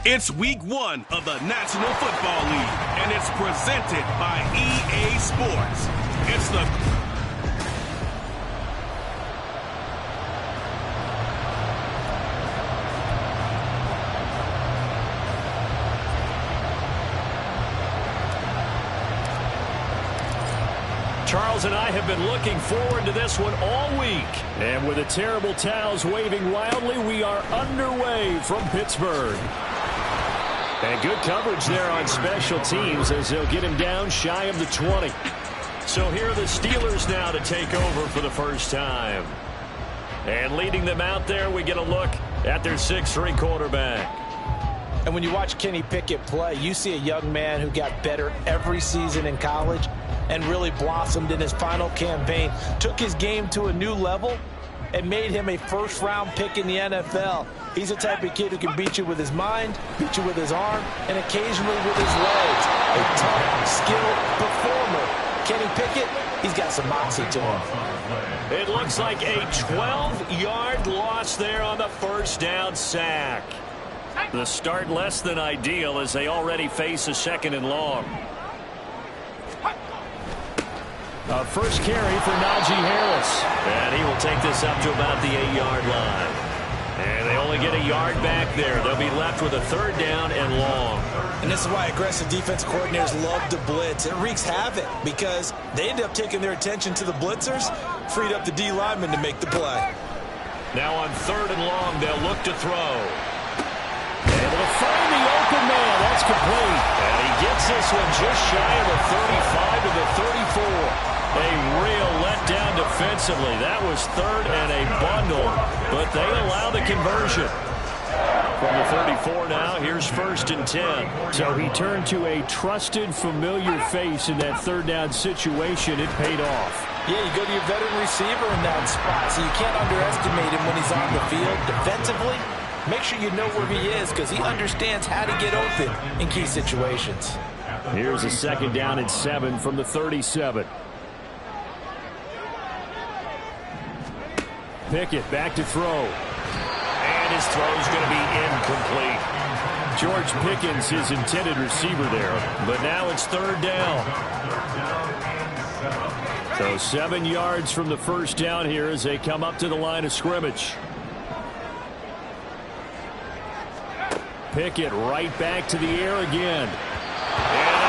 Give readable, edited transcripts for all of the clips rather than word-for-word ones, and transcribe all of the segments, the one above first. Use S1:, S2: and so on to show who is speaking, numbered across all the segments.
S1: It's week 1 of the National Football League, and it's presented by EA Sports. It's the...
S2: Charles and I have been looking forward to this one all week. And with the terrible towels waving wildly, we are underway from Pittsburgh. And good coverage there on special teams as they'll get him down shy of the 20. So here are the Steelers now to take over for the first time. And leading them out there, we get a look at their 6'3" quarterback.
S3: And when you watch Kenny Pickett play, you see a young man who got better every season in college and really blossomed in his final campaign, took his game to a new level, and made him a first-round pick in the NFL. He's the type of kid who can beat you with his mind, beat you with his arm, and occasionally with his legs. A tough, skilled performer. Kenny Pickett, he's got some moxie to him.
S2: It looks like a 12-yard loss there on the first down sack. The start less than ideal as they already face a 2nd and long. First carry for Najee Harris. And he will take this up to about the 8-yard line. And they only get a yard back there. They'll be left with a 3rd down and long.
S3: And this is why aggressive defense coordinators love to blitz. It wreaks havoc because they end up taking their attention to the blitzers, freed up the D lineman to make the play.
S2: Now on 3rd and long, they'll look to throw. Able to find the open man. That's complete. And he gets this one just shy of the 35 to the 34. A real letdown defensively. That was 3rd and a bundle, but they allow the conversion. From the 34 now, here's 1st and 10.
S4: So he turned to a trusted, familiar face in that 3rd down situation. It paid off.
S3: Yeah, you go to your veteran receiver in that spot, so you can't underestimate him when he's on the field. Defensively, make sure you know where he is because he understands how to get open in key situations.
S4: Here's a 2nd down and 7 from the 37. Pickett back to throw.
S2: And his throw's going to be incomplete.
S4: George Pickens, his intended receiver there.
S2: But now it's 3rd down.
S4: So 7 yards from the first down here as they come up to the line of scrimmage. Pickett right back to the air again.
S2: And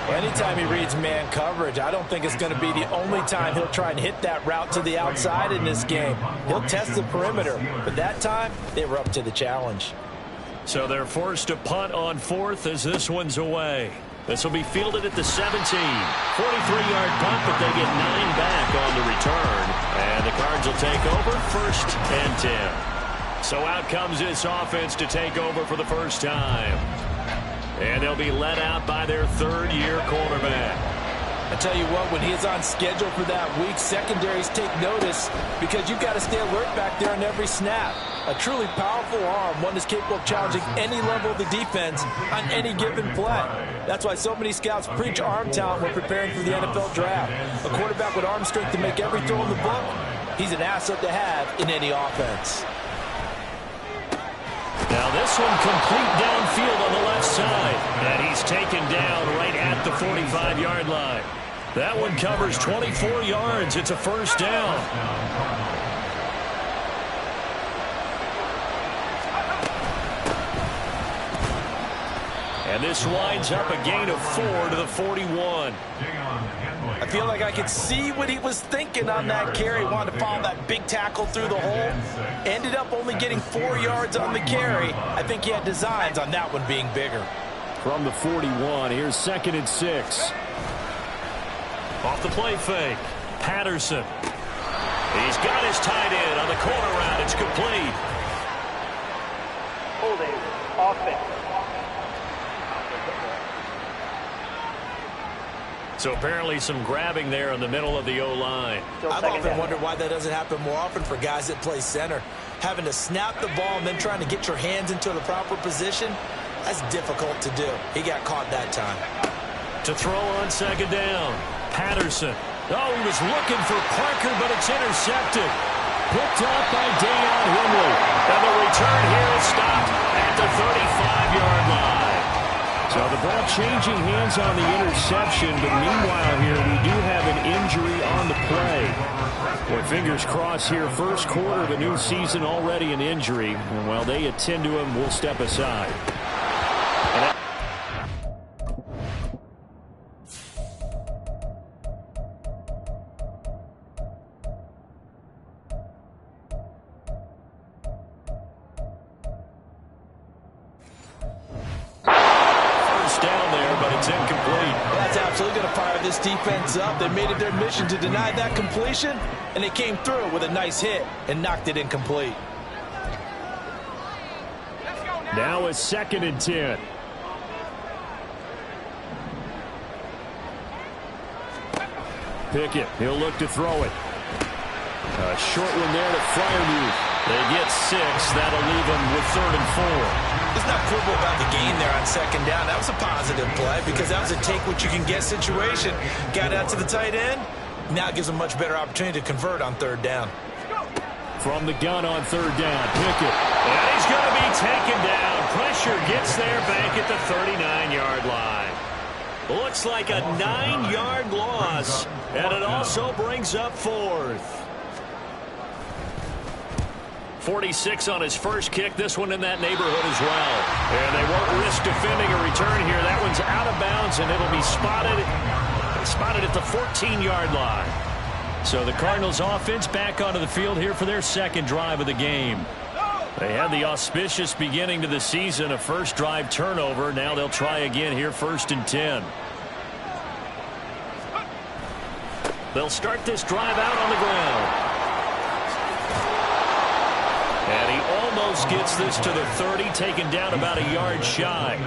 S3: Anytime he reads man coverage, I don't think it's going to be the only time he'll try and hit that route to the outside in this game. He'll test the perimeter, but that time they were up to the challenge.
S2: so they're forced to punt on 4th as this one's away. This will be fielded at the 17. 43-yard punt, but they get 9 back on the return. And the Cards will take over 1st and 10. So out comes this offense to take over for the first time. And they'll be led out by their 3rd-year quarterback.
S3: I tell you what, when he's on schedule for that week, secondaries take notice because you've got to stay alert back there on every snap. A truly powerful arm, one that's capable of challenging any level of the defense on any given play. That's why so many scouts preach arm talent when preparing for the NFL draft. A quarterback with arm strength to make every throw in the book, he's an asset to have in any offense.
S2: Now this one complete downfield on the left side. And he's taken down right at the 45-yard line. That one covers 24 yards. It's a 1st down. And this winds up a gain of 4 to the 41.
S3: I feel like I could see what he was thinking on that carry. Wanted to follow that big tackle through the hole. Ended up only getting 4 yards on the carry. I think he had designs on that one being bigger.
S4: from the 41. Here's 2nd and 6.
S2: Off the play fake. Patterson. He's got his tight end on the corner route. It's complete.
S5: Holding. Offense.
S2: So apparently some grabbing there in the middle of the O-line.
S3: I've often wondered why that doesn't happen more often for guys that play center. Having to snap the ball and then trying to get your hands into the proper position, that's difficult to do. He got caught that time.
S2: To throw on 2nd down. Patterson. Oh, he was looking for Parker, but it's intercepted.
S4: Picked up by Deion Henley.
S2: And the return here is stopped at the 35-yard line.
S4: So the ball changing hands on the interception, but meanwhile here we do have an injury on the play. Boy, fingers crossed here, first quarter of a new season, already an injury. And while they attend to him, we'll step aside.
S3: Defense up. They made it their mission to deny that completion, and they came through with a nice hit and knocked it incomplete.
S4: Now it's 2nd and 10. Pickett, he'll look to throw it. A short one there to Freiermuth.
S2: They get 6. That'll leave them with 3rd and 4.
S3: Let's not quibble about the gain there on 2nd down. That was a positive play because that was a take-what-you-can-get situation. Got out to the tight end. Now it gives them a much better opportunity to convert on 3rd down.
S4: From the gun on 3rd down, Pickett.
S2: And he's going to be taken down. Pressure gets there back at the 39-yard line. Looks like a 9-yard loss, and it also brings up 4th. 46 on his first kick. This one in that neighborhood as well. And they won't risk defending a return here. That one's out of bounds, and it'll be spotted at the 14-yard line. So the Cardinals offense back onto the field here for their 2nd drive of the game. They had the auspicious beginning to the season, a first drive turnover. Now they'll try again here, 1st and 10. They'll start this drive out on the ground. And he almost gets this to the 30, taken down about a yard shy.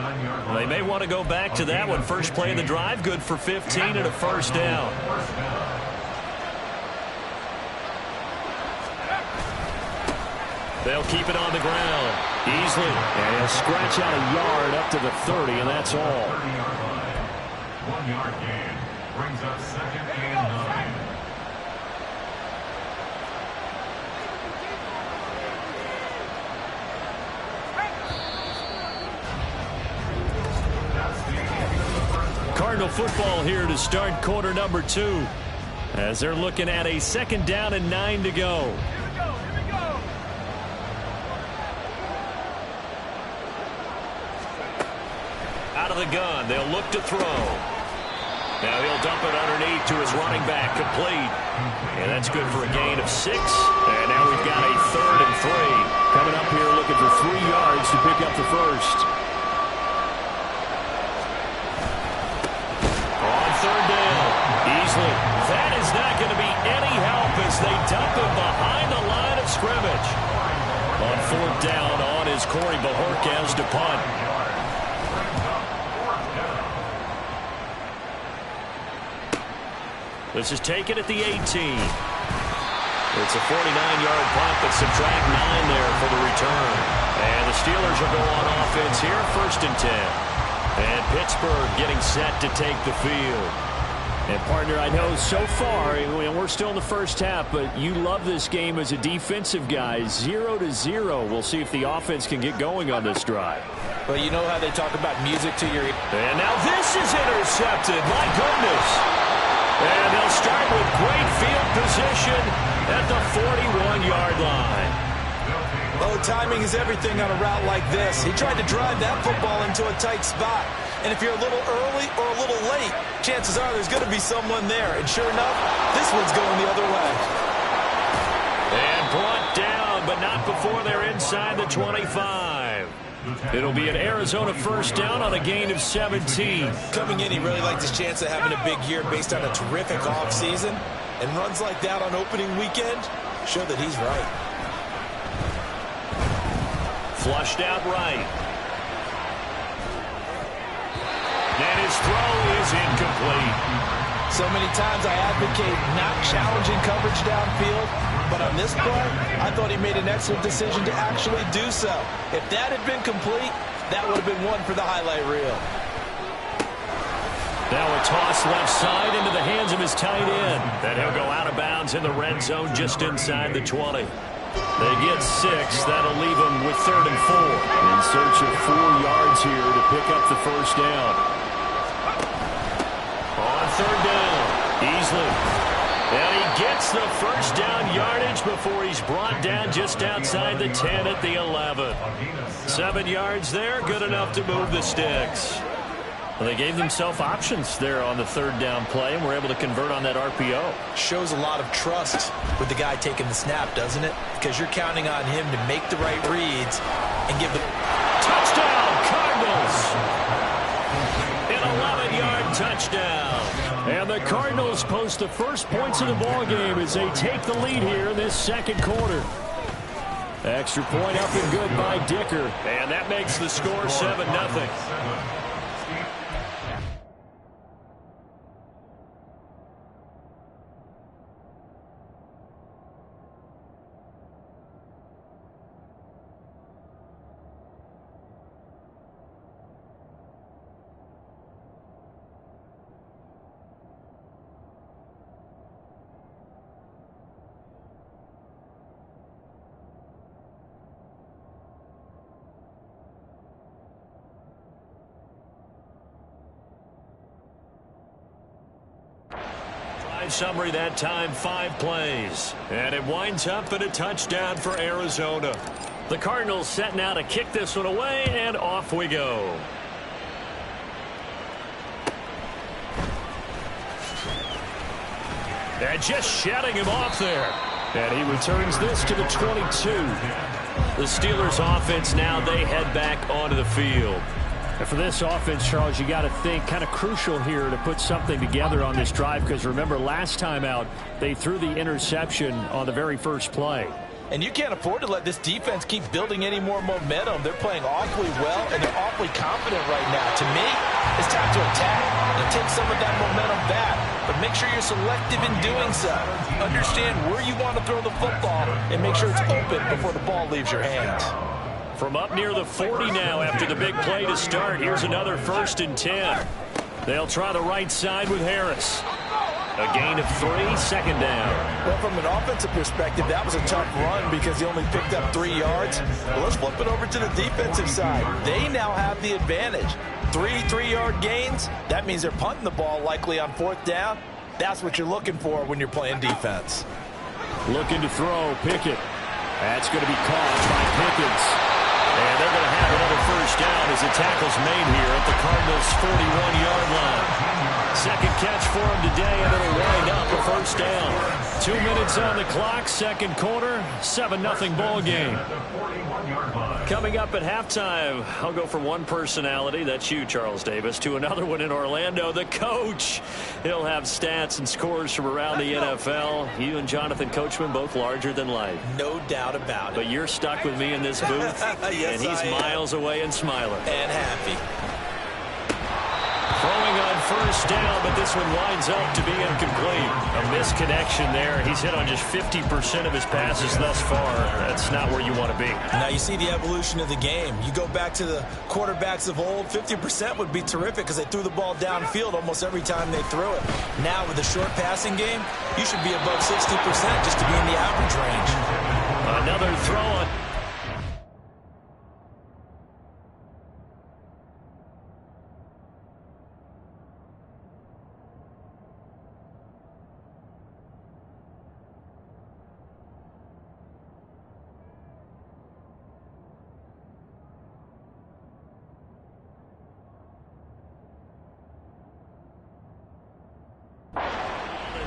S2: They may want to go back to that one. First play of the drive, good for 15 and a 1st down. They'll keep it on the ground. Easily.
S4: And he'll scratch out a yard up to the 30, and that's all.
S6: 1-yard gain brings up 2nd and 9.
S2: Cardinal football here to start quarter number 2. As they're looking at a 2nd down and 9 to go. Out of the gun, they'll look to throw. Now he'll dump it underneath to his running back, complete. And that's good for a gain of 6. And now we've got a 3rd and 3.
S4: Coming up here looking for 3 yards to pick up the first.
S2: On 3rd down, easily. That is not going to be any help as they dump him behind the line of scrimmage. On 4th down, on is Corey Bajorquez to punt. This is taken at the 18. It's a 49-yard punt, but subtract 9 there for the return. And the Steelers will go on offense here, 1st and 10. And Pittsburgh getting set to take the field.
S4: And, partner, I know so far, we're still in the first half, but you love this game as a defensive guy. 0-0. We'll see if the offense can get going on this drive.
S3: Well, you know how they talk about music to your ear.
S2: And now this is intercepted. My goodness. And they'll start with great field position at the 41-yard line.
S3: Oh, timing is everything on a route like this. He tried to drive that football into a tight spot. And if you're a little early or a little late, chances are there's going to be someone there. And sure enough, this one's going the other way.
S2: And brought down, but not before they're inside the 25. It'll be an Arizona first down on a gain of 17.
S3: Coming in, he really liked his chance of having a big year based on a terrific offseason. And runs like that on opening weekend show that he's right.
S2: Flushed out right. And his throw is incomplete.
S3: So many times I advocate not challenging coverage downfield, but on this play, I thought he made an excellent decision to actually do so. If that had been complete, that would have been one for the highlight reel.
S2: Now a toss left side into the hands of his tight end. Then he'll go out of bounds in the red zone just inside the 20. They get 6. That'll leave them with 3rd and 4.
S4: In search of 4 yards here to pick up the first down.
S2: On 3rd down, Easley. And he gets the first down yardage before he's brought down just outside the 10 at the 11. 7 yards there, good enough to move the sticks. Well, they gave themselves options there on the 3rd down play and were able to convert on that RPO.
S3: Shows a lot of trust with the guy taking the snap, doesn't it? Because you're counting on him to make the right reads and give the
S2: touchdown, Cardinals! An 11-yard touchdown. And the Cardinals post the first points of the ball game as they take the lead here in this second quarter. Extra point up and good by Dicker. And that makes the score 7-0. Summary that time, 5 plays. And it winds up in a touchdown for Arizona. The Cardinals setting out to kick this one away, and off we go. And just shutting him off there. And he returns this to the 22. The Steelers offense now, they head back onto the field.
S4: And for this offense, Charles, you got to think kind of crucial here to put something together on this drive, because remember last time out they threw the interception on the very first play.
S3: And you can't afford to let this defense keep building any more momentum. They're playing awfully well, and they're awfully confident right now. To me, it's time to attack and take some of that momentum back. But make sure you're selective in doing so. Understand where you want to throw the football and make sure it's open before the ball leaves your hands.
S2: From up near the 40 now after the big play to start. Here's another 1st and 10. They'll try the right side with Harris. A gain of 3, 2nd down.
S3: Well, from an offensive perspective, that was a tough run because he only picked up 3 yards. Well, let's flip it over to the defensive side. They now have the advantage. 3 3-yard gains. That means they're punting the ball likely on 4th down. That's what you're looking for when you're playing defense.
S4: Looking to throw, Pickett. That's going to be caught by Pickens.
S2: And they're going to have another first down as the tackle's made here at the Cardinals' 41-yard line. Second catch for him today, and it'll wind up a first down. 2 minutes on the clock, second quarter, 7-0 ball game. Coming up at halftime, I'll go from one personality, that's you, Charles Davis, to another one in Orlando, the coach. He'll have stats and scores from around the NFL. You and Jonathan Coachman, both larger than life.
S3: No doubt about it.
S2: But you're stuck with me in this booth,
S3: yes,
S2: and he's miles away and smiling.
S3: And happy.
S2: Throwing on first down, but this one winds up to be incomplete. A misconnection there. He's hit on just 50% of his passes thus far. That's not where you want to be.
S3: Now you see the evolution of the game. You go back to the quarterbacks of old, 50% would be terrific because they threw the ball downfield almost every time they threw it. Now with the short passing game, you should be above 60% just to be in the average range.
S2: Another throw on.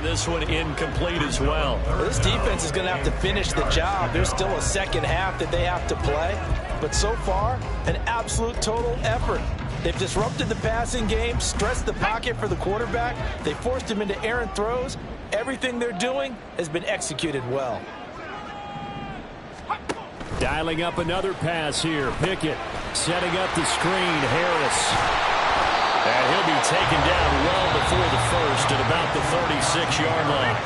S2: This one incomplete as well.
S3: This defense is going to have to finish the job. There's still a second half that they have to play. but so far, an absolute total effort. They've disrupted the passing game, stressed the pocket for the quarterback. They forced him into errant throws. Everything they're doing has been executed well.
S4: Dialing up another pass here. Pickett setting up the screen. Harris.
S2: And he'll be taken down well before the first at about the 36-yard line.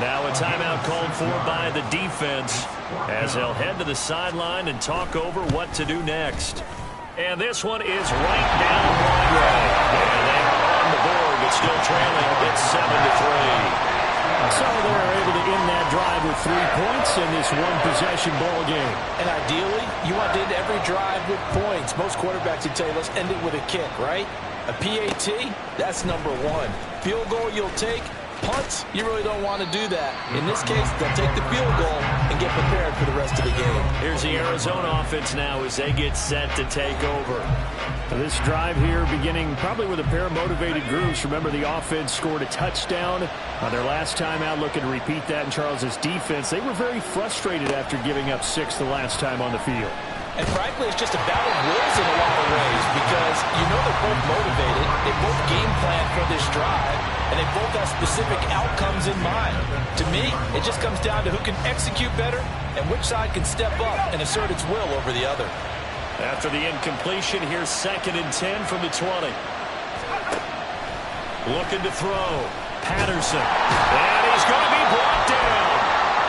S2: Now a timeout called for by the defense as they'll head to the sideline and talk over what to do next. And this one is right down Broadway. And they are on the board, but still trailing. It's 7-3.
S4: So they're able to end that drive with 3 points in this one-possession ball game.
S3: And ideally, you want to end every drive with points. Most quarterbacks would tell you, let's end it with a kick, right? A PAT, that's number one. Field goal you'll take. Punts, you really don't want to do that. In this case, they'll take the field goal and get prepared for the rest of the game.
S2: Here's the Arizona offense now as they get set to take over.
S4: This drive here beginning probably with a pair of motivated groups. Remember, the offense scored a touchdown on their last time out. Looking to repeat that in Charles's defense. They were very frustrated after giving up 6 the last time on the field.
S3: And frankly, it's just a battle of wills in a lot of ways because you know they're both motivated. They both game plan for this drive, and they both have specific outcomes in mind. To me, it just comes down to who can execute better and which side can step up and assert its will over the other.
S2: After the incompletion, here's 2nd and 10 from the 20. Looking to throw. Patterson. And he's going to be brought down.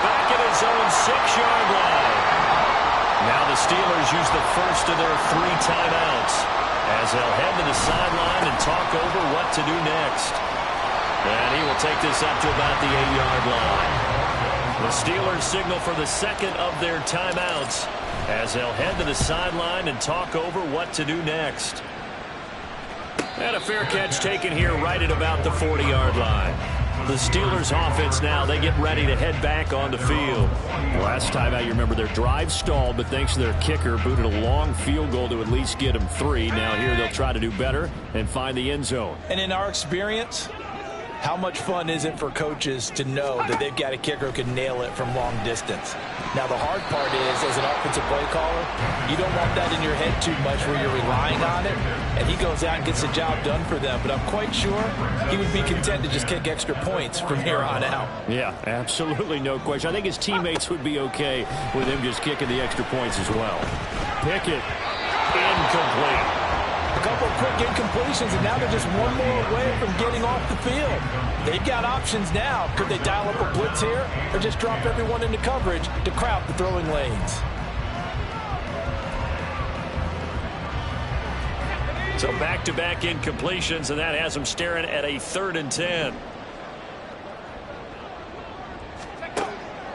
S2: Back at his own 6-yard line. Now the Steelers use the first of their 3 timeouts as they'll head to the sideline and talk over what to do next. And he will take this up to about the 8-yard line. The Steelers signal for the 2nd of their timeouts as they'll head to the sideline and talk over what to do next. And a fair catch taken here right at about the 40-yard line. The Steelers offense now, they get ready to head back on the field.
S4: Last time out, you remember their drive stalled, but thanks to their kicker, booted a long field goal to at least get them 3. Now here they'll try to do better and find the end zone.
S3: And in our experience, how much fun is it for coaches to know that they've got a kicker who can nail it from long distance? Now, the hard part is, as an offensive play caller, you don't want that in your head too much where you're relying on it, and he goes out and gets the job done for them. But I'm quite sure he would be content to just kick extra points from here on out.
S4: Yeah, absolutely no question. I think his teammates would be okay with him just kicking the extra points as well. Pickett, incomplete.
S3: A couple of quick incompletions, and now they're just one more away from getting off the field. They've got options now. Could they dial up a blitz here or just drop everyone into coverage to crowd the throwing lanes?
S2: So back-to-back incompletions, and that has them staring at a 3rd and 10.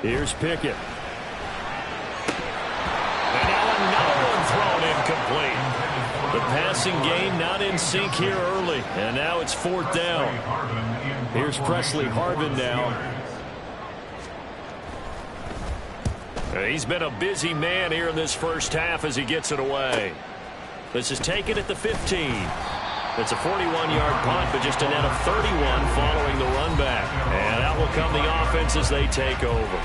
S4: Here's Pickett.
S2: And now another one thrown incomplete. The passing game not in sync here early, and now it's 4th down.
S4: Here's Presley Harvin now.
S2: He's been a busy man here in this first half as he gets it away. This is taken at the 15. It's a 41-yard punt, but just a net of 31 following the run back. And out will come the offense as they take over.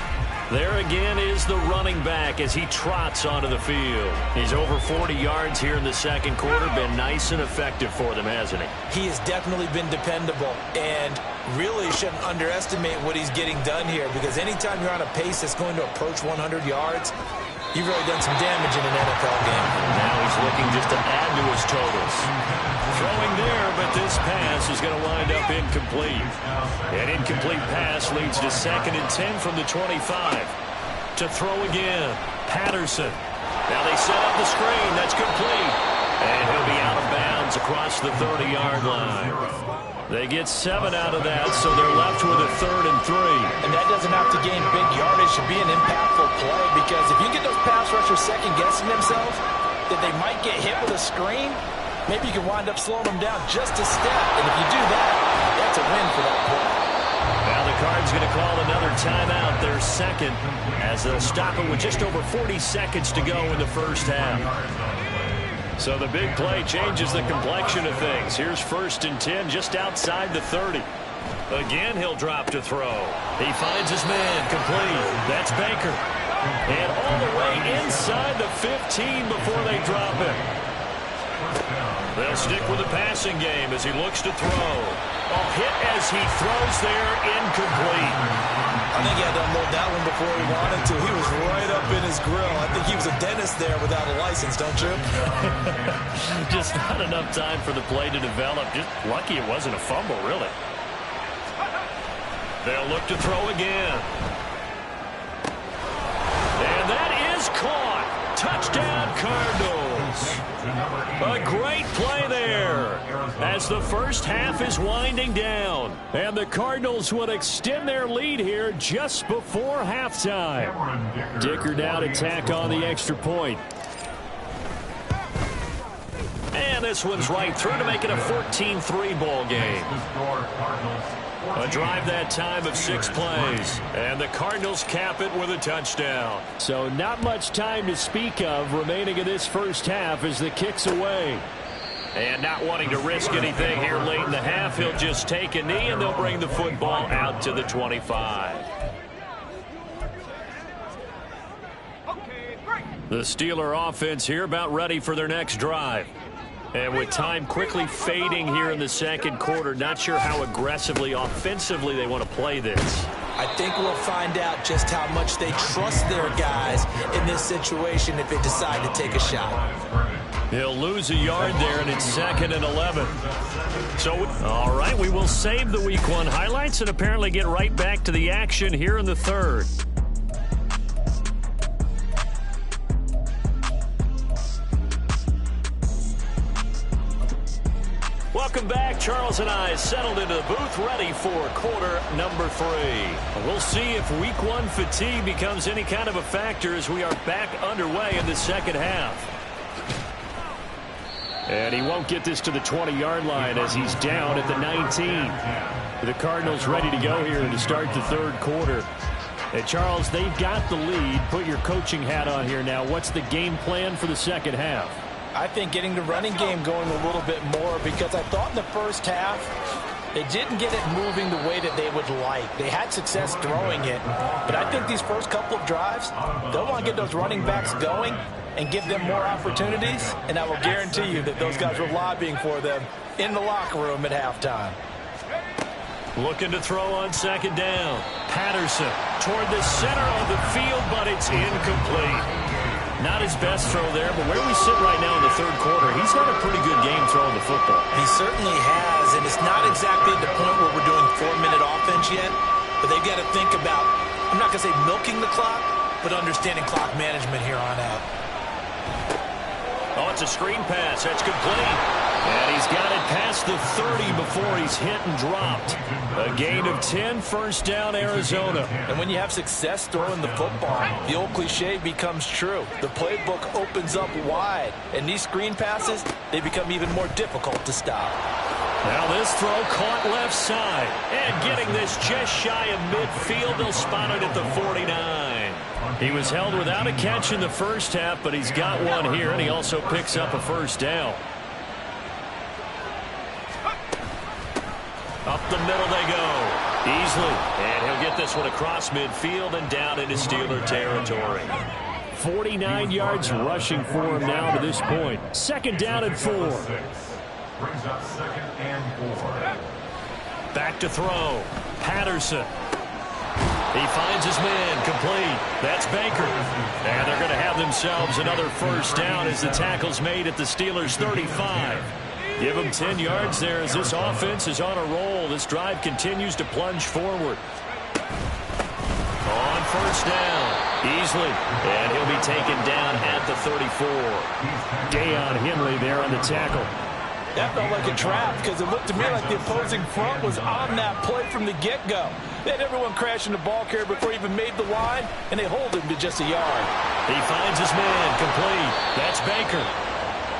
S2: There again is the running back as he trots onto the field. He's over 40 yards here in the 2nd quarter. Been nice and effective for them, hasn't he?
S3: He has definitely been dependable, and really shouldn't underestimate what he's getting done here, because anytime you're on a pace that's going to approach 100 yards, you've really done some damage in an NFL game.
S2: Now he's looking just to add to his totals. Throwing there, but this pass is going to wind up incomplete. An incomplete pass leads to 2nd and 10 from the 25. To throw again, Patterson. Now they set up the screen. That's complete. And he'll be out of bounds across the 30-yard line. They get 7 out of that, so they're left with a 3rd and 3.
S3: And that doesn't have to gain big yardage to be an impactful play, because if you get those pass rushers second-guessing themselves that they might get hit with a screen, maybe you can wind up slowing them down just a step. And if you do that, that's a win for that play.
S2: Now the Cards going to call another timeout, their 2nd, as they'll stop it with just over 40 seconds to go in the first half. So the big play changes the complexion of things. Here's 1st and 10 just outside the 30. Again, he'll drop to throw. He finds his man, complete. That's Baker. And all the way inside the 15 before they drop it. They'll stick with the passing game as he looks to throw. A hit as he throws there, incomplete.
S3: I think he had to unload that one before he wanted to. He was right up in his grill. I think he was a dentist there without a license, don't you?
S2: Just not enough time for the play to develop. Just lucky it wasn't a fumble, really. They'll look to throw again. And that is caught. Touchdown, Cardinals. A great play there as the first half is winding down. And the Cardinals would extend their lead here just before halftime. Dicker now to tack on the extra point. And this one's right through to make it a 14-3 ball game. A drive that time of 6 plays. And the Cardinals cap it with a touchdown.
S4: So not much time to speak of remaining in this first half as the kick's away.
S2: And not wanting to risk anything here late in the half, he'll just take a knee and they'll bring the football out to the 25. The Steeler offense here about ready for their next drive. And with time quickly fading here in the second quarter, not sure how aggressively, offensively they want to play this.
S3: I think we'll find out just how much they trust their guys in this situation if they decide to take a shot.
S2: He'll lose a yard there, and it's 2nd and 11. So, all right, we will save the Week 1 highlights and apparently get right back to the action here in the third. Welcome back. Charles and I settled into the booth ready for quarter number 3. We'll see if Week 1 fatigue becomes any kind of a factor as we are back underway in the second half.
S4: And he won't get this to the 20-yard line as he's down at the 19. The Cardinals ready to go here to start the third quarter. And Charles, they've got the lead. Put your coaching hat on here now. What's the game plan for the second half?
S3: I think getting the running game going a little bit more, because I thought in the first half they didn't get it moving the way that they would like. They had success throwing it, but I think these first couple of drives, they'll want to get those running backs going and give them more opportunities, and I will guarantee you that those guys were lobbying for them in the locker room at halftime.
S2: Looking to throw on second down. Patterson toward the center of the field, but it's incomplete. Not his best throw there, but where we sit right now in the third quarter, he's had a pretty good game throwing the football.
S3: He certainly has, and it's not exactly at the point where we're doing 4-minute offense yet, but they've got to think about, I'm not going to say milking the clock, but understanding clock management here on out.
S2: Oh, it's a screen pass. That's complete. And he's got it past the 30 before he's hit and dropped. A gain of 10, first down, Arizona.
S3: And when you have success throwing the football, the old cliche becomes true. The playbook opens up wide, and these screen passes, they become even more difficult to stop.
S2: Now this throw caught left side. And getting this just shy of midfield, they'll spot it at the 49. He was held without a catch in the first half, but he's got one here, and he also picks up a first down. Up the middle they go. Easily. And he'll get this one across midfield and down into Steeler territory.
S4: 49 yards rushing for him now to this point. Second down and 4.
S6: Brings up 2nd and 4.
S2: Back to throw. Patterson. He finds his man, complete. That's Baker. And they're going to have themselves another first down as the tackle's made at the Steelers' 35. Give them 10 yards there as this offense is on a roll. This drive continues to plunge forward. On first down, easily. And he'll be taken down at the 34.
S4: Deion Henley there on the tackle.
S3: That felt like a trap because it looked to me like the opposing front was on that play from the get-go. They had everyone crashing the ball carrier before he even made the line, and they hold him to just a yard.
S2: He finds his man, complete. That's Baker.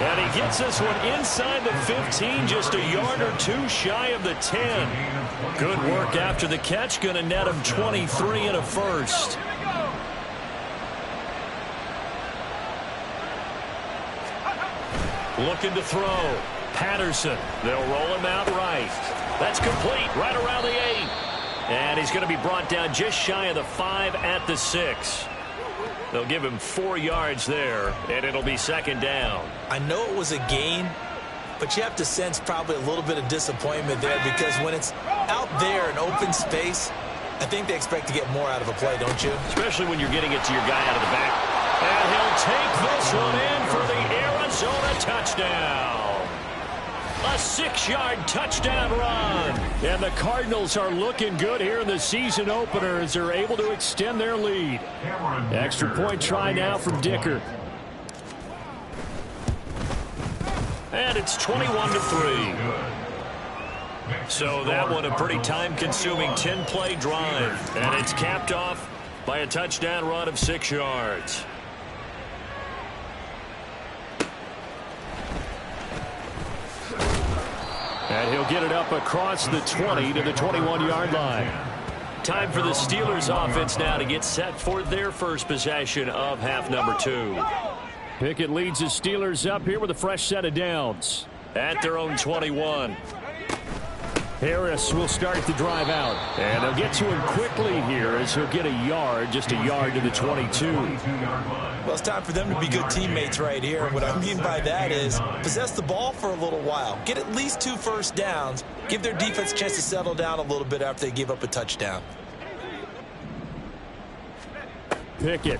S2: And he gets this one inside the 15, just a yard or two shy of the 10. Good work after the catch, going to net him 23 and a first. Looking to throw. Patterson. They'll roll him out right. That's complete right around the 8. And he's going to be brought down just shy of the 5 at the 6. They'll give him 4 yards there, and it'll be second down.
S3: I know it was a gain, but you have to sense probably a little bit of disappointment there, because when it's out there in open space, I think they expect to get more out of a play, don't you?
S2: Especially when you're getting it to your guy out of the back. And he'll take this one in for the Arizona touchdown. A 6-yard touchdown run.
S4: And the Cardinals are looking good here in the season opener as they're able to extend their lead. Extra point try now from Dicker.
S2: And it's 21-3. So that one a pretty time-consuming 10-play drive. And it's capped off by a touchdown run of 6 yards.
S4: And he'll get it up across the 20 to the 21-yard line.
S2: Time for the Steelers offense now to get set for their first possession of half number 2.
S4: Pickett leads the Steelers up here with a fresh set of downs.
S2: At their own 21.
S4: Harris will start the drive out. And they'll get to him quickly here as he'll get a yard, just a yard to the 22.
S3: Well, it's time for them to be good teammates right here. What I mean by that is possess the ball for a little while. Get at least 2 first downs. Give their defense a chance to settle down a little bit after they give up a touchdown.
S4: Pickett.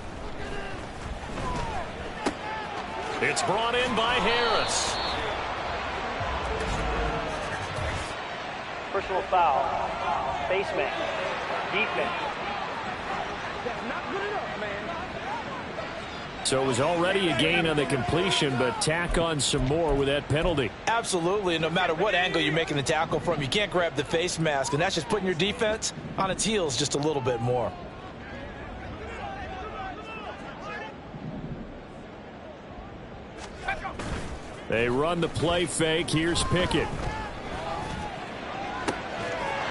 S2: It's brought in by Harris.
S5: Personal foul. Face mask. Defense.
S4: So it was already a gain on the completion, but tack on some more with that penalty.
S3: Absolutely. No matter what angle you're making the tackle from, you can't grab the face mask, and that's just putting your defense on its heels just a little bit more.
S4: They run the play fake. Here's Pickett.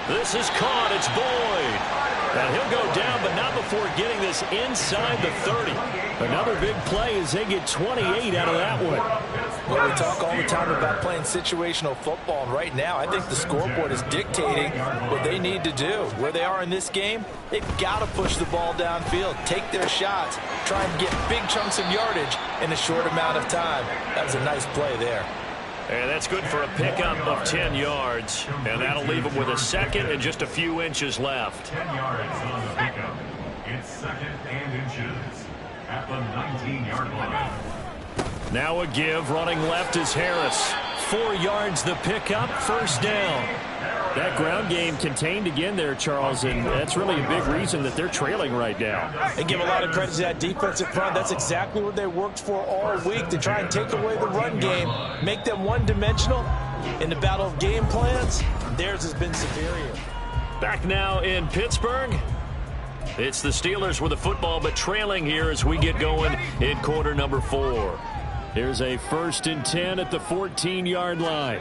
S2: This is caught. It's Boyd. And he'll go down, but not before getting this inside the 30.
S4: Another big play as they get 28 out of that one.
S3: Well, we talk all the time about playing situational football, and right now I think the scoreboard is dictating what they need to do. Where they are in this game, they've got to push the ball downfield, take their shots, try and get big chunks of yardage in a short amount of time. That was a nice play there.
S2: And that's good for a pickup of 10 yards. And that'll leave them with a second and just a few inches left.
S6: 10 yards on the pickup. It's second and inches at the 19-yard line.
S2: Now a give. Running left is Harris. 4 yards the pickup. First down.
S4: That ground game contained again there, Charles, and that's really a big reason that they're trailing right now.
S3: They give a lot of credit to that defensive front. That's exactly what they worked for all week, to try and take away the run game, make them one-dimensional. In the battle of game plans, theirs has been superior.
S2: Back now in Pittsburgh. It's the Steelers with the football, but trailing here as we get going in quarter number 4.
S4: Here's a 1st and 10 at the 14-yard line.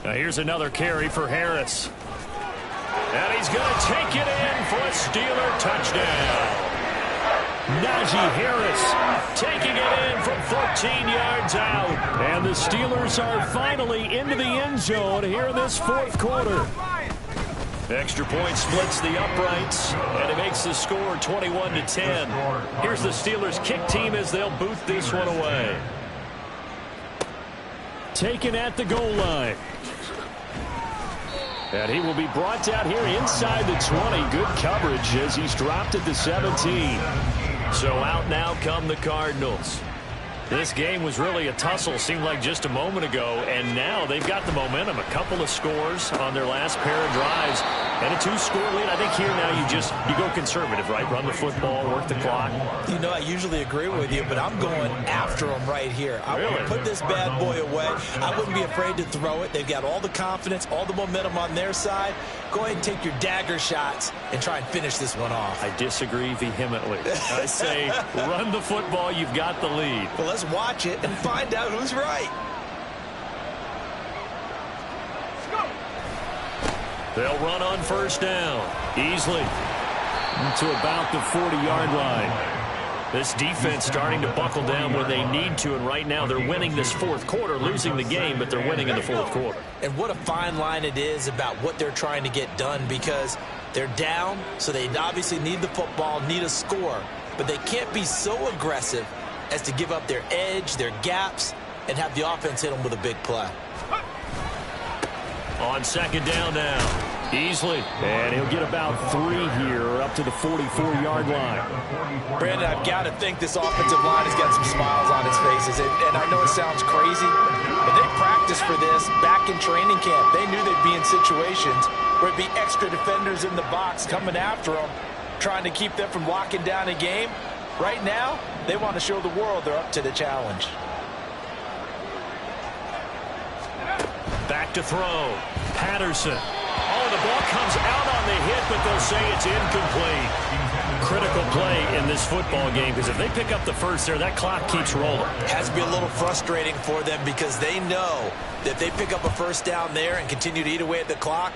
S2: Now here's another carry for Harris. And he's going to take it in for a Steeler touchdown.
S4: Najee Harris
S2: taking it in from 14 yards out.
S4: And the Steelers are finally into the end zone here in this 4th quarter.
S2: Extra point splits the uprights, and it makes the score 21-10. Here's the Steelers kick team as they'll boot this one away.
S4: Taken at the goal line. And he will be brought down here inside the 20. Good coverage as he's dropped at the 17.
S2: So out now come the Cardinals. This game was really a tussle, seemed like just a moment ago, and now they've got the momentum. A couple of scores on their last pair of drives, and a 2-score lead. I think here now you go conservative, right? Run the football, work the clock.
S3: You know, I usually agree with you, but I'm going after them right here. I want to put this bad boy away. I wouldn't be afraid to throw it. They've got all the confidence, all the momentum on their side. Go ahead and take your dagger shots and try and finish this one off.
S2: I disagree vehemently. I say run the football. You've got the lead.
S3: Well, let's watch it and find out who's right.
S2: They'll run on first down. Easily
S4: to about the 40-yard line.
S2: This defense starting to buckle down when they need to, and right now they're winning this fourth quarter, losing the game, but they're winning in the fourth quarter.
S3: And what a fine line it is about what they're trying to get done, because they're down, so they obviously need the football, need a score, but they can't be so aggressive as to give up their edge, their gaps, and have the offense hit them with a big play.
S2: On second down now. Easily.
S4: And he'll get about 3 here up to the 44-yard line.
S3: Brandon, I've got to think this offensive line has got some smiles on its faces. And I know it sounds crazy, but they practiced for this back in training camp. They knew they'd be in situations where it'd be extra defenders in the box coming after them, trying to keep them from locking down a game. Right now, they want to show the world they're up to the challenge.
S2: Back to throw. Patterson. Oh, the ball comes out on the hit, but they'll say it's incomplete. Critical play in this football game, because if they pick up the first there, that clock keeps rolling.
S3: It has to be a little frustrating for them, because they know that if they pick up a first down there and continue to eat away at the clock,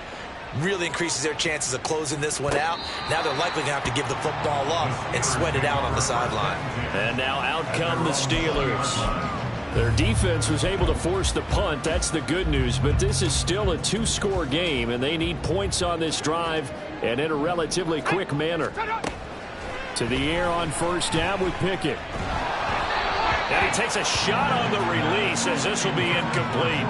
S3: really increases their chances of closing this one out. Now they're likely going to have to give the football up and sweat it out on the sideline.
S2: And now out come the Steelers.
S4: Their defense was able to force the punt. That's the good news, but this is still a 2-score game, and they need points on this drive and in a relatively quick manner. To the air on first down with Pickett.
S2: And he takes a shot on the release, as this will be incomplete.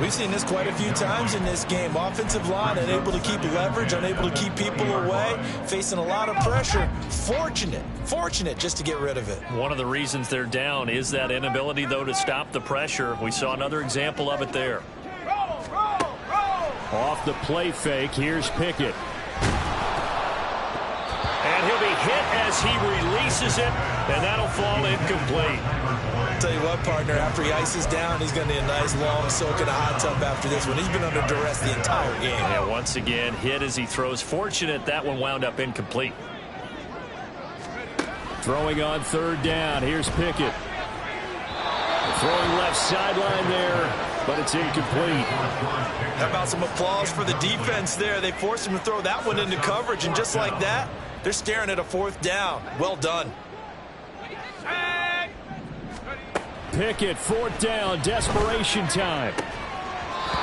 S3: We've seen this quite a few times in this game. Offensive line unable to keep leverage, unable to keep people away, facing a lot of pressure. Fortunate just to get rid of it.
S2: One of the reasons they're down is that inability, though, to stop the pressure. We saw another example of it there.
S4: Off the play fake, here's Pickett.
S2: And he'll be hit as he releases it, and that'll fall incomplete.
S3: I'll tell you what, partner, after he ices down, he's going to need a nice long soak in a hot tub after this one. He's been under duress the entire game.
S2: Yeah, once again, hit as he throws. Fortunate that one wound up incomplete.
S4: Throwing on third down, here's Pickett. Throwing left sideline there, but it's incomplete.
S3: How about some applause for the defense there? They forced him to throw that one into coverage, and just like that, they're staring at a fourth down. Well done.
S4: Pickett, fourth down, desperation time.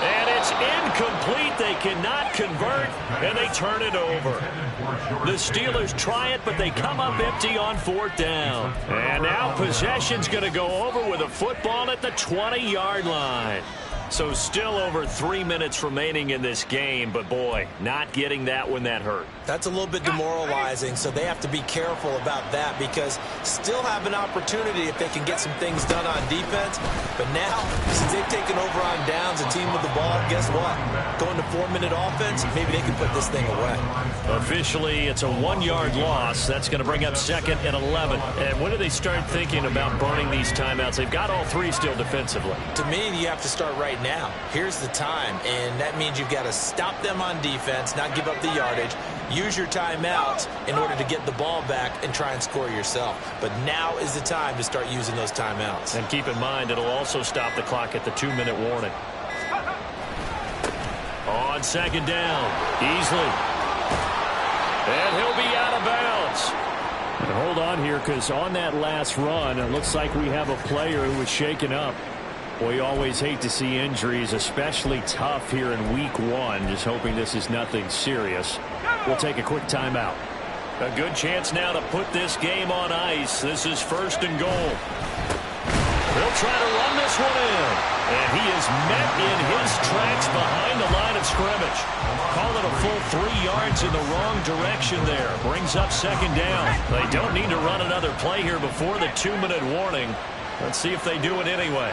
S2: And it's incomplete. They cannot convert, and they turn it over. The Steelers try it, but they come up empty on fourth down. And now possession's going to go over with a football at the 20-yard line. So still over 3 minutes remaining in this game, but boy, not getting that when that hurt.
S3: That's a little bit demoralizing, so they have to be careful about that, because still have an opportunity if they can get some things done on defense. But now, since they've taken over on downs, a team with the ball, guess what? Going to 4-minute offense, maybe they can put this thing away.
S2: Officially, it's a 1-yard loss. That's going to bring up second and 11. And when do they start thinking about burning these timeouts? They've got all three still defensively.
S3: To me, you have to start right now. Here's the time, and that means you've got to stop them on defense, not give up the yardage, use your timeouts in order to get the ball back and try and score yourself. But now is the time to start using those timeouts.
S2: And keep in mind, it'll also stop the clock at the 2-minute warning. On second down, Easley. And he'll be out of bounds.
S4: And hold on here, because on that last run, it looks like we have a player who was shaken up. We always hate to see injuries, especially tough here in week 1. Just hoping this is nothing serious. We'll take a quick timeout.
S2: A good chance now to put this game on ice. This is first and goal. They'll try to run this one in. And he is met in his tracks behind the line of scrimmage. Call it a full 3 yards in the wrong direction there. Brings up second down. They don't need to run another play here before the 2-minute warning. Let's see if they do it anyway.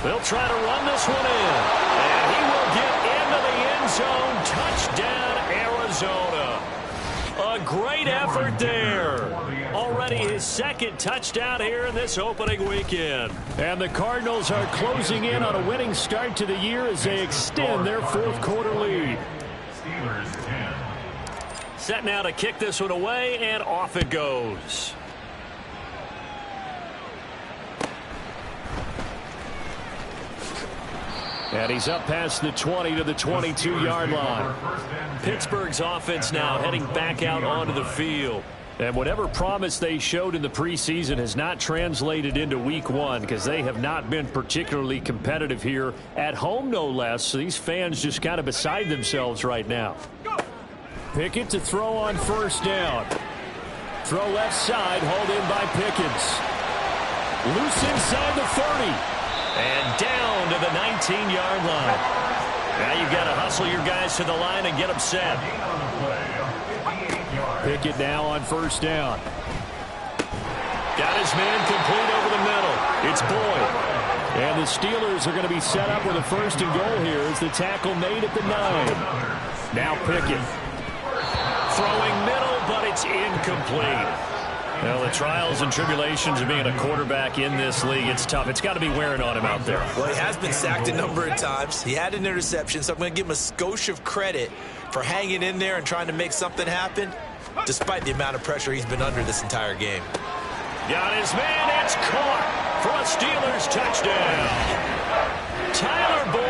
S2: They'll try to run this one in. And he will get into the end zone. Touchdown, Arizona. A great effort there. Already his second touchdown here in this opening weekend.
S4: And the Cardinals are closing in on a winning start to the year as they extend their fourth quarter lead.
S6: Steelers 10.
S2: Set now to kick this one away, and off it goes.
S4: And he's up past the 20 to the 22-yard line.
S2: Pittsburgh's offense now heading back out onto the field.
S4: And whatever promise they showed in the preseason has not translated into week one because they have not been particularly competitive here at home, no less. So these fans just kind of beside themselves right now. Pickett to throw on first down. Throw left side, hauled in by Pickens. Loose inside the 30.
S2: And down to the 19-yard line. Now you've got to hustle your guys to the line and get them set.
S4: Pickett now on first down.
S2: Got his man complete over the middle. It's Boyd.
S4: And the Steelers are going to be set up with a first and goal here as the tackle made at the 9. Now Pickett.
S2: Throwing middle, but it's incomplete. Well, the trials and tribulations of being a quarterback in this league, it's tough. It's got to be wearing on him out there.
S3: Well, he has been sacked a number of times. He had an interception, so I'm going to give him a skosh of credit for hanging in there and trying to make something happen, despite the amount of pressure he's been under this entire game.
S2: Got his man. It's caught for a Steelers touchdown. Tyler Boyd.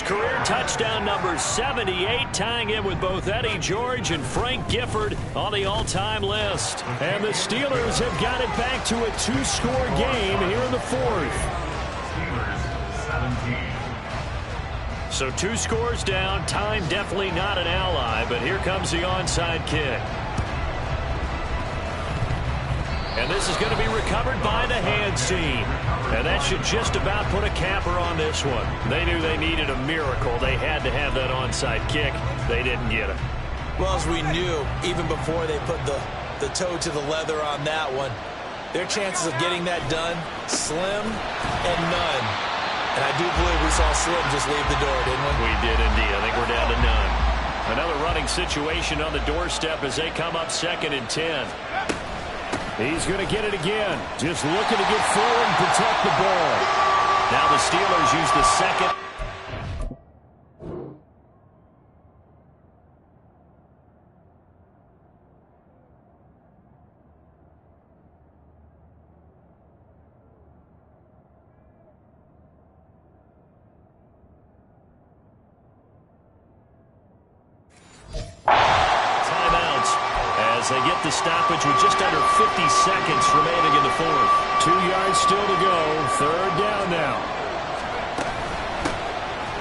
S2: Career touchdown number 78, tying in with both Eddie George and Frank Gifford on the all-time list.
S4: And the Steelers have got it back to a two-score game here in the fourth.
S6: Steelers 17.
S2: So 2 scores down, time definitely not an ally, but here comes the onside kick. And this is going to be recovered by the hands team. And that should just about put a capper on this one. They knew they needed a miracle. They had to have that onside kick. They didn't get it.
S3: Well, as we knew, even before they put the toe to the leather on that one, their chances of getting that done, slim and none. And I do believe we saw Slim just leave the door, didn't we?
S2: We did indeed. I think we're down to none. Another running situation on the doorstep as they come up 2nd and 10.
S4: He's going to get it again. Just looking to get forward and protect the ball.
S2: Now the Steelers use the second. They get the stoppage with just under 50 seconds remaining in the fourth.
S4: 2 yards still to go. 3rd down now.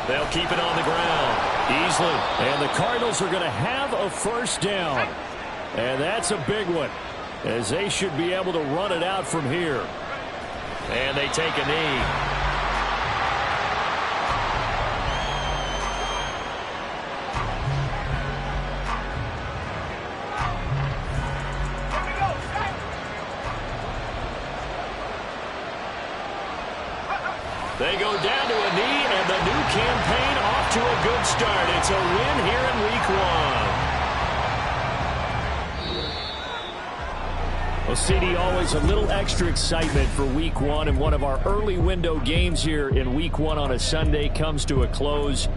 S2: They'll keep it on the ground easily.
S4: And the Cardinals are going to have a first down. And that's a big one, as they should be able to run it out from here.
S2: And they take a knee. They go down to a knee, and the new campaign off to a good start. It's a win here in Week 1.
S4: Well, CD, always a little extra excitement for Week 1, and one of our early window games here in Week 1 on a Sunday comes to a close.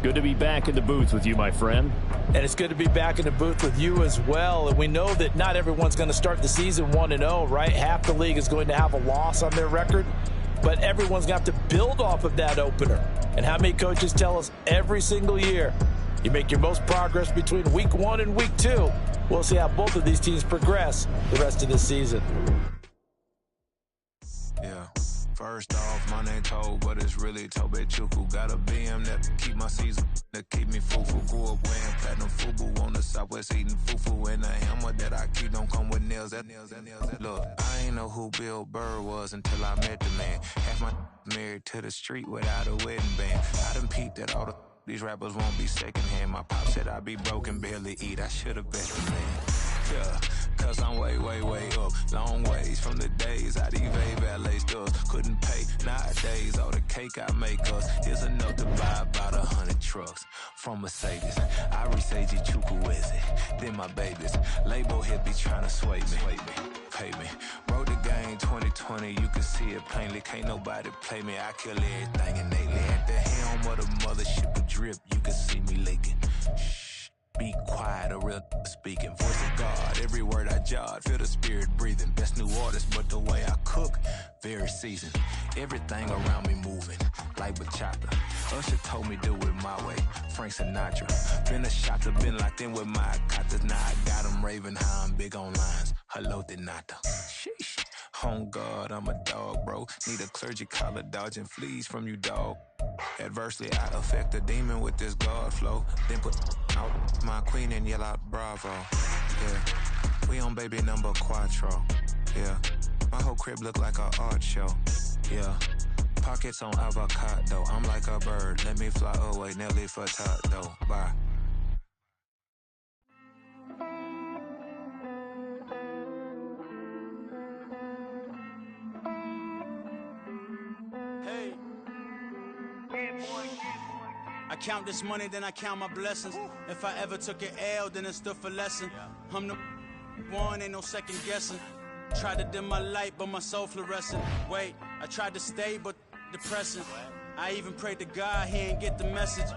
S4: Good to be back in the booth with you, my friend.
S3: And it's good to be back in the booth with you as well. And we know that not everyone's going to start the season 1-0, right? Half the league is going to have a loss on their record. But everyone's got to build off of that opener. And how many coaches tell us every single year, you make your most progress between Week 1 and Week 2. We'll see how both of these teams progress the rest of this season.
S7: Yeah. First off, my name Toad, but it's really Tobe Chuku. Got a BM that keep my season, that keep me fufu. Grew up wearing platinum fubu on the Southwest eating fufu. And a hammer that I keep don't come with nails. Look, I ain't know who Bill Burr was until I met the man. Half my married to the street without a wedding band. I done peeped that all these rappers won't be secondhand. My pop said I'd be broken, barely eat. I should've bet the man. Yeah, cause I'm way, way, way up. Long ways from the days I these valet stores couldn't pay. Nowadays, all the cake I make us is enough to buy about 100 trucks from Mercedes. I resage Chukwueze, then my babies. Label hit be trying to sway me. Pay me. Wrote the game 2020, you can see it plainly. Can't nobody play me. I kill everything innately. At the helm of the mothership of drip, you can see me leaking. Shh, be quiet, a real speaking. Voice of God, every word I jot. Feel the spirit breathing. Best new artist, but the way I cook, very seasoned. Everything around me moving, like bachata. Usher told me do it my way. Frank Sinatra. Been a shotter, been locked in with my katas. Now I got them raving how I'm big on lines. Hello, Denata. Sheesh. On God, I'm a dog, bro. Need a clergy collar, dodging fleas from you, dog. Adversely, I affect a demon with this God flow. Then put out my queen and yell out bravo. Yeah, we on baby number quattro. Yeah, my whole crib look like an art show. Yeah, pockets on avocado. I'm like a bird. Let me fly away, Nelly Furtado. Bye.
S8: I count this money, then I count my blessings. If I ever took an L, then it stood for lesson. I'm the one, ain't no second guessing. Tried to dim my light, but my soul fluorescent. Wait, I tried to stay, but depressing. I even prayed to God, he ain't get the message.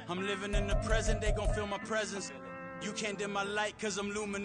S8: I'm living in the present, they gon' feel my presence. You can't dim my light, cause I'm luminous.